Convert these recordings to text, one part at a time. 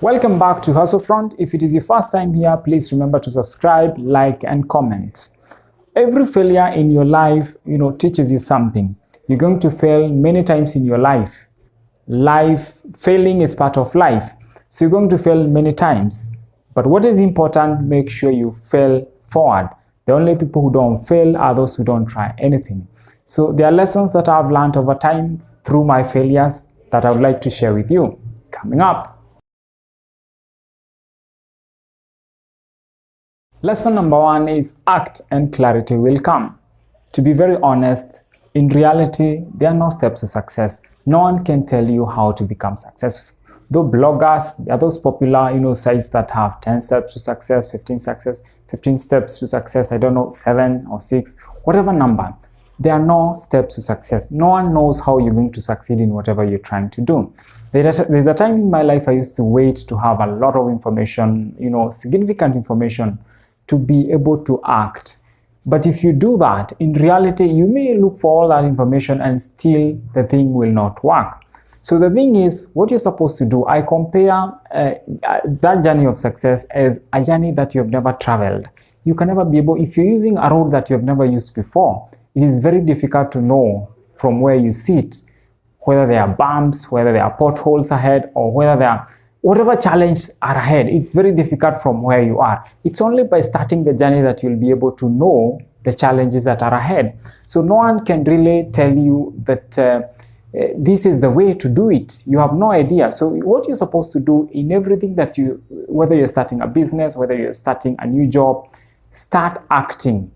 Welcome back to Hustlefront. If it is your first time here, please remember to subscribe, like, and comment. Every failure in your life, teaches you something. You're going to fail many times in your life. Failing is part of life. So you're going to fail many times. But what is important, make sure you fail forward. The only people who don't fail are those who don't try anything. So there are lessons that I've learned over time through my failures that I would like to share with you. Coming up. Lesson number 1 is act and clarity will come. To be very honest, in reality, there are no steps to success. No one can tell you how to become successful. Though bloggers, there are those popular, sites that have 10 steps to success, 15 steps to success, I don't know, 7 or 6, whatever number. There are no steps to success. No one knows how you're going to succeed in whatever you're trying to do. There's a time in my life I used to wait to have a lot of information, significant information, to be able to act. But if you do that, in reality, you may look for all that information and still the thing will not work. So the thing is, what you're supposed to do, I compare that journey of success as a journey that you have never traveled. You can never be able, if you're using a road that you have never used before, it is very difficult to know from where you sit, whether there are bumps, whether there are potholes ahead, or whether there are whatever challenges are ahead. It's very difficult from where you are. It's only by starting the journey that you'll be able to know the challenges that are ahead. So no one can really tell you that this is the way to do it. You have no idea. So what you're supposed to do in everything that whether you're starting a business, whether you're starting a new job, start acting.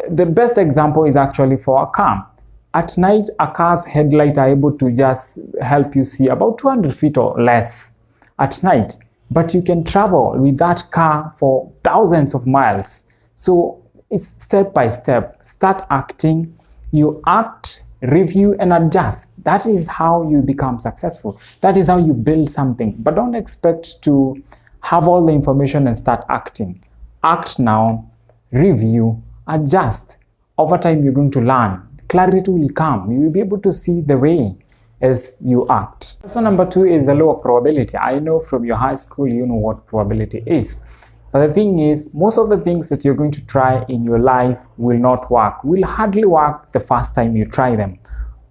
The best example is actually for a car. At night, a car's headlight are able to just help you see about 200 feet or less at night, but you can travel with that car for thousands of miles. So it's step by step. Start acting. You act, review, and adjust. That is how you become successful. That is how you build something. But don't expect to have all the information and start acting. Act now, review, adjust. Over time, you're going to learn. Clarity will come. You will be able to see the way as you act. Lesson number 2 is the law of probability. I know from your high school you know what probability is. But the thing is, most of the things that you're going to try in your life will not work, will hardly work the first time you try them.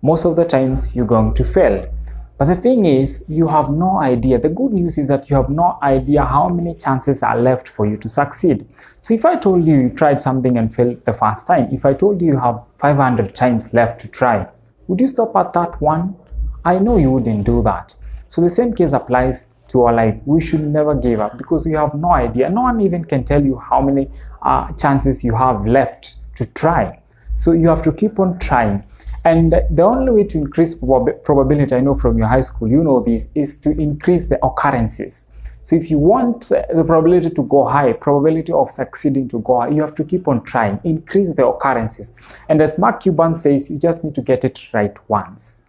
Most of the times you're going to fail. But the thing is, you have no idea. The good news is that you have no idea how many chances are left for you to succeed. So if I told you you tried something and failed the first time, if I told you you have 500 times left to try, would you stop at that one? I know you wouldn't do that. So the same case applies to our life. We should never give up because you have no idea. No one even can tell you how many chances you have left to try. So you have to keep on trying. And the only way to increase probability, I know from your high school, you know this, is to increase the occurrences. So if you want the probability to go high, probability of succeeding to go high, you have to keep on trying, increase the occurrences. And as Mark Cuban says, you just need to get it right once,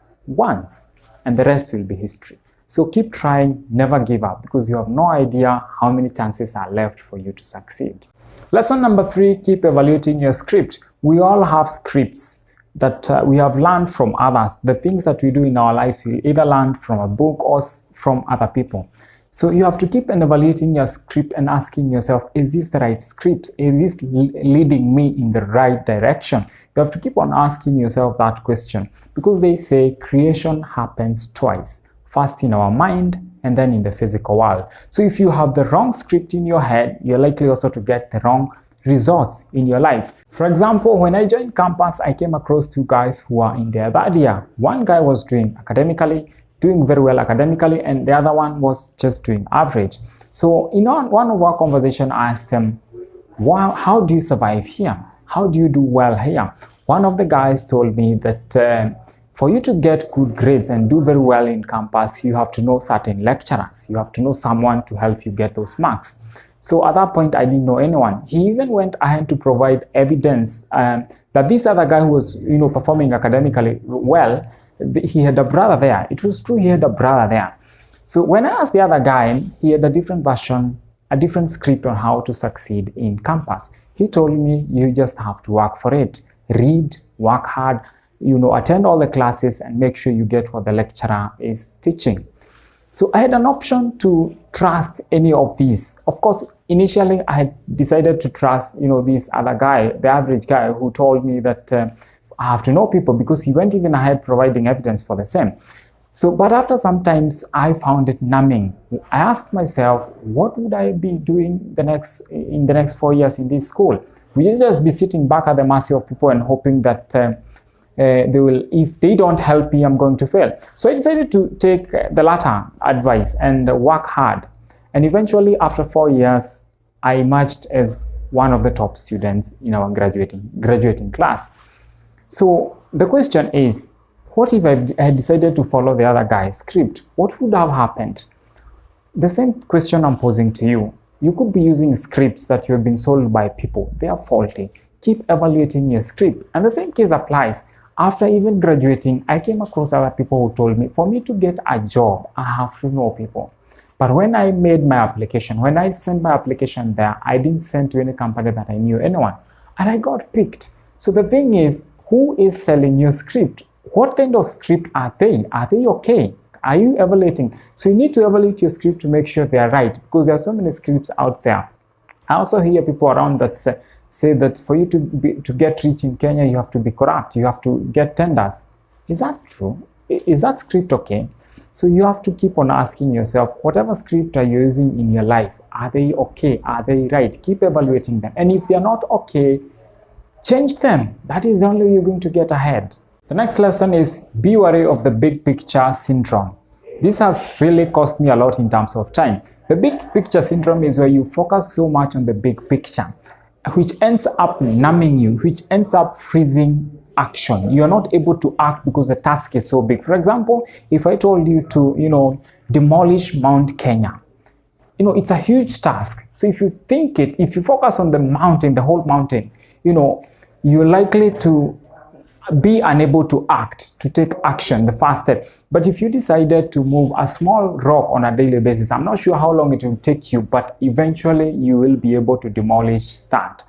and the rest will be history. So keep trying, never give up, because you have no idea how many chances are left for you to succeed. Lesson number 3, keep evaluating your script. We all have scripts that we have learned from others. The things that we do in our lives, we either learn from a book or from other people. So you have to keep on evaluating your script and asking yourself, is this the right script? Is this leading me in the right direction? You have to keep on asking yourself that question, because they say creation happens twice. First in our mind and then in the physical world. So if you have the wrong script in your head, you're likely also to get the wrong results in your life. For example, when I joined campus, I came across 2 guys who are in their third year. One guy was doing very well academically, and the other one was just doing average. So in one of our conversations, I asked them, wow, how do you survive here? How do you do well here? One of the guys told me that for you to get good grades and do very well in campus, you have to know certain lecturers. You have to know someone to help you get those marks. So at that point, I didn't know anyone. He even went ahead to provide evidence that this other guy who was, performing academically well, he had a brother there. It was true, he had a brother there. So when I asked the other guy, he had a different version, a different script on how to succeed in campus. He told me, you just have to work for it. Read, work hard, attend all the classes and make sure you get what the lecturer is teaching. So I had an option to trust any of these. Of course, initially I had decided to trust, this other guy, the average guy, who told me that I have to know people, because he went even ahead providing evidence for the same. So, but after some times, I found it numbing. I asked myself, what would I be doing in the next 4 years in this school? Would you just be sitting back at the mercy of people and hoping that if they don't help me, I'm going to fail? So I decided to take the latter advice and work hard. And eventually, after 4 years, I emerged as one of the top students in our graduating class. So the question is, what if I had decided to follow the other guy's script? What would have happened? The same question I'm posing to you. You could be using scripts that you have been sold by people. They are faulty. Keep evaluating your script. And the same case applies. After even graduating, I came across other people who told me, for me to get a job, I have to know people. But when I made my application, when I sent my application there, I didn't send to any company that I knew anyone. And I got picked. So the thing is, who is selling your script? What kind of script are they? Are they okay? Are you evaluating? So you need to evaluate your script to make sure they are right, because there are so many scripts out there. I also hear people around that say that for you to get rich in Kenya, you have to be corrupt. You have to get tenders. Is that true? Is that script okay? So you have to keep on asking yourself, whatever script are you using in your life, are they okay? Are they right? Keep evaluating them. And if they're not okay, change them. That is the only way you're going to get ahead. The next lesson is be wary of the big picture syndrome. This has really cost me a lot in terms of time. The big picture syndrome is where you focus so much on the big picture, which ends up numbing you, which ends up freezing action. You are not able to act because the task is so big. For example, if I told you to, demolish Mount Kenya, it's a huge task. So if you focus on the mountain, the whole mountain, you're likely to be unable to act, to take action, the first step. But if you decided to move a small rock on a daily basis, I'm not sure how long it will take you, but eventually you will be able to demolish that.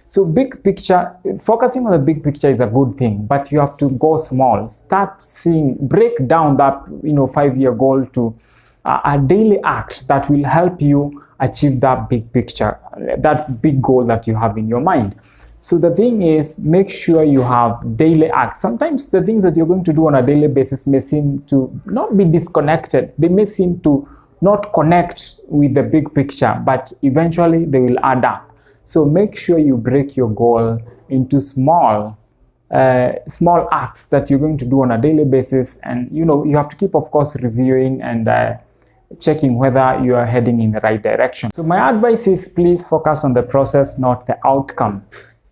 So big picture, focusing on the big picture is a good thing, but you have to go small. Break down that 5-year goal to a daily act that will help you achieve that big picture, that big goal that you have in your mind. So the thing is, make sure you have daily acts. Sometimes the things that you're going to do on a daily basis may seem to not be disconnected. They may seem to not connect with the big picture, but eventually they will add up. So make sure you break your goal into small acts that you're going to do on a daily basis. And you have to keep, of course, reviewing and checking whether you are heading in the right direction. So my advice is, please focus on the process, not the outcome.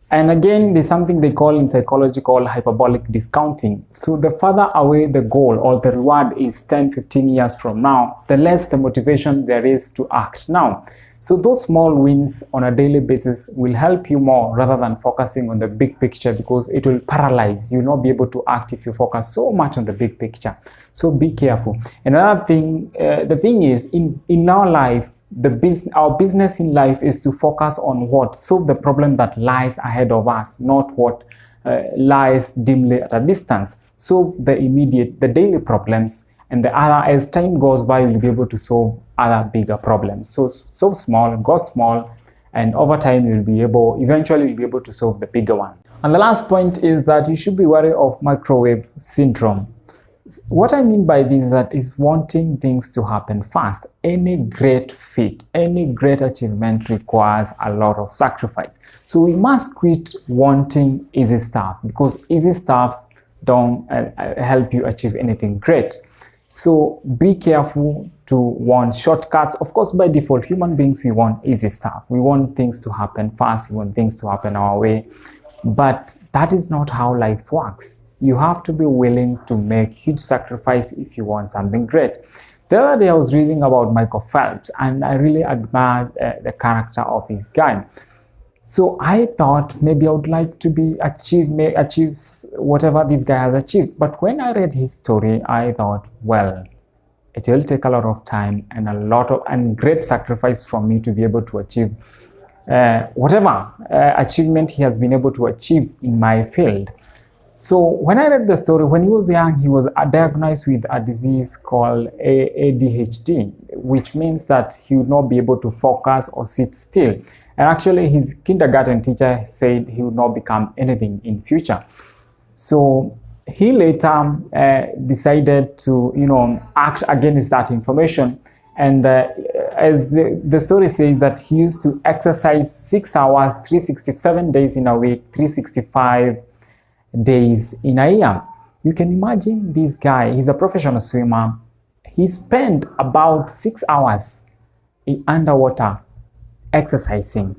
And again, there's something they call in psychology called hyperbolic discounting. So the further away the goal or the reward is 10, 15 years from now, the less the motivation there is to act now. So those small wins on a daily basis will help you more rather than focusing on the big picture, because it will paralyze. You'll not be able to act if you focus so much on the big picture. So be careful. Another thing, the thing is, in our life, our business in life is to focus on what solve the problem that lies ahead of us, not what lies dimly at a distance. Solve the daily problems, and the other, as time goes by, you'll be able to solve other bigger problems. So small, go small, and over time eventually you'll be able to solve the bigger one. And the last point is that you should be wary of microwave syndrome. What I mean by this is wanting things to happen fast. Any great feat, any great achievement requires a lot of sacrifice. So we must quit wanting easy stuff, because easy stuff don't help you achieve anything great. So be careful to want shortcuts. Of course, by default, human beings, we want easy stuff. We want things to happen fast. We want things to happen our way. But that is not how life works. You have to be willing to make huge sacrifice if you want something great. The other day I was reading about Michael Phelps, and I really admired the character of this guy. So I thought maybe I would like to achieve whatever this guy has achieved. But when I read his story, I thought, well, it will take a lot of time and great sacrifice from me to be able to achieve whatever achievement he has been able to achieve in my field. So when I read the story, when he was young, he was diagnosed with a disease called ADHD, which means that he would not be able to focus or sit still. And actually, his kindergarten teacher said he would not become anything in future. So he later decided to, act against that information. And as the story says, that he used to exercise 6 hours, 367 days in a week, 365 days in a year. You can imagine this guy, he's a professional swimmer. He spent about 6 hours in underwater exercising.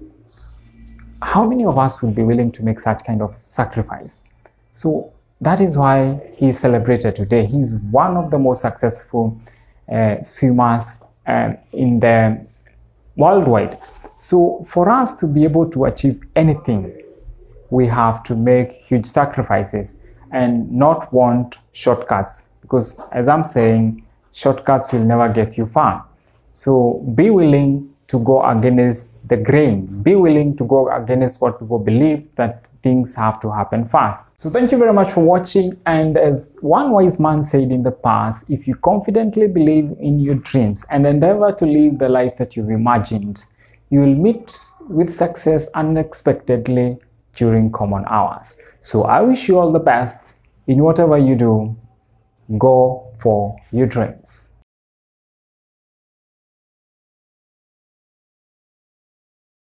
How many of us would be willing to make such kind of sacrifice? So that is why he is celebrated today. He's one of the most successful swimmers in the worldwide. So for us to be able to achieve anything, we have to make huge sacrifices and not want shortcuts, because as I'm saying, shortcuts will never get you far. So be willing to go against the grain. Be willing to go against what people believe, that things have to happen fast. So thank you very much for watching. And as one wise man said in the past, if you confidently believe in your dreams and endeavor to live the life that you've imagined, you will meet with success unexpectedly during common hours. So I wish you all the best in whatever you do. Go for your dreams.